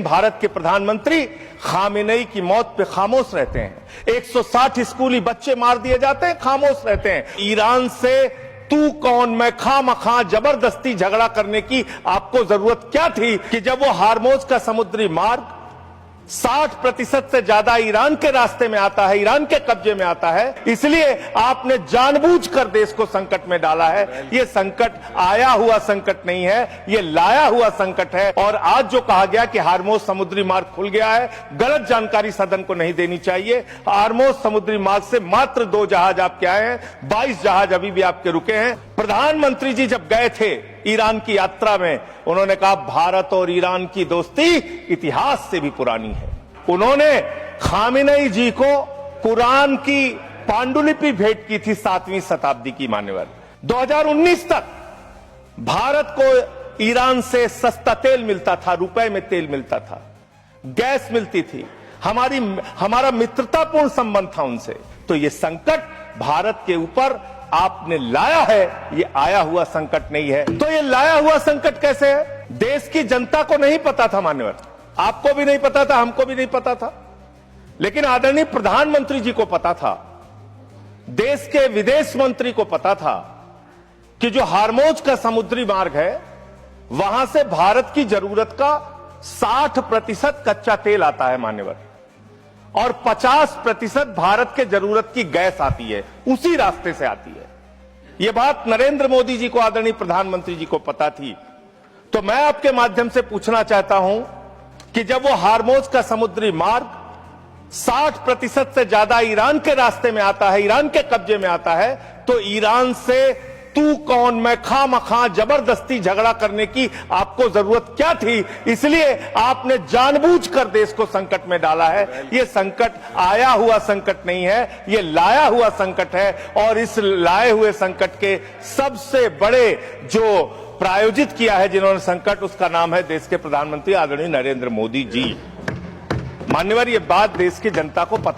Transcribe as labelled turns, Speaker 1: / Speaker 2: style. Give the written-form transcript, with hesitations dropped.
Speaker 1: भारत के प्रधानमंत्री खामेनेई की मौत पे खामोश रहते हैं। 160 स्कूली बच्चे मार दिए जाते हैं, खामोश रहते हैं। ईरान से तू कौन मैं खामखा जबरदस्ती झगड़ा करने की आपको जरूरत क्या थी कि जब वो हार्मोज का समुद्री मार्ग 60% से ज्यादा ईरान के रास्ते में आता है, ईरान के कब्जे में आता है, इसलिए आपने जानबूझकर देश को संकट में डाला है। ये संकट आया हुआ संकट नहीं है, ये लाया हुआ संकट है। और आज जो कहा गया कि हार्मोज समुद्री मार्ग खुल गया है, गलत जानकारी सदन को नहीं देनी चाहिए। हार्मोज समुद्री मार्ग से मात्र 2 जहाज आपके आए हैं, 22 जहाज अभी भी आपके रुके हैं। प्रधानमंत्री जी जब गए थे ईरान की यात्रा में, उन्होंने कहा भारत और ईरान की दोस्ती इतिहास से भी पुरानी है। उन्होंने खामेनेई जी को कुरान की पांडुलिपि भेंट की थी 7वीं शताब्दी की। मान्यवर 2019 तक भारत को ईरान से सस्ता तेल मिलता था, रुपए में तेल मिलता था, गैस मिलती थी, हमारा मित्रतापूर्ण संबंध था उनसे। तो ये संकट भारत के ऊपर आपने लाया है, ये आया हुआ संकट नहीं है। तो ये लाया हुआ संकट कैसे है? देश की जनता को नहीं पता था मान्यवर, आपको भी नहीं पता था, हमको भी नहीं पता था, लेकिन आदरणीय प्रधानमंत्री जी को पता था, देश के विदेश मंत्री को पता था कि जो हार्मोज का समुद्री मार्ग है, वहां से भारत की जरूरत का 60% कच्चा तेल आता है मान्यवर, और 50% भारत के जरूरत की गैस आती है, उसी रास्ते से आती है। यह बात नरेंद्र मोदी जी को, आदरणीय प्रधानमंत्री जी को पता थी। तो मैं आपके माध्यम से पूछना चाहता हूं कि जब वो हार्मोज का समुद्री मार्ग 60% से ज्यादा ईरान के रास्ते में आता है, ईरान के कब्जे में आता है, तो ईरान से तू कौन मैं खामखा जबरदस्ती झगड़ा करने की आपको जरूरत क्या थी? इसलिए आपने जानबूझकर देश को संकट में डाला है। यह संकट आया हुआ संकट नहीं है, यह लाया हुआ संकट है। और इस लाए हुए संकट के सबसे बड़े जो प्रायोजित किया है जिन्होंने संकट, उसका नाम है देश के प्रधानमंत्री आदरणीय नरेंद्र मोदी जी। मान्यवर, यह बात देश की जनता को पता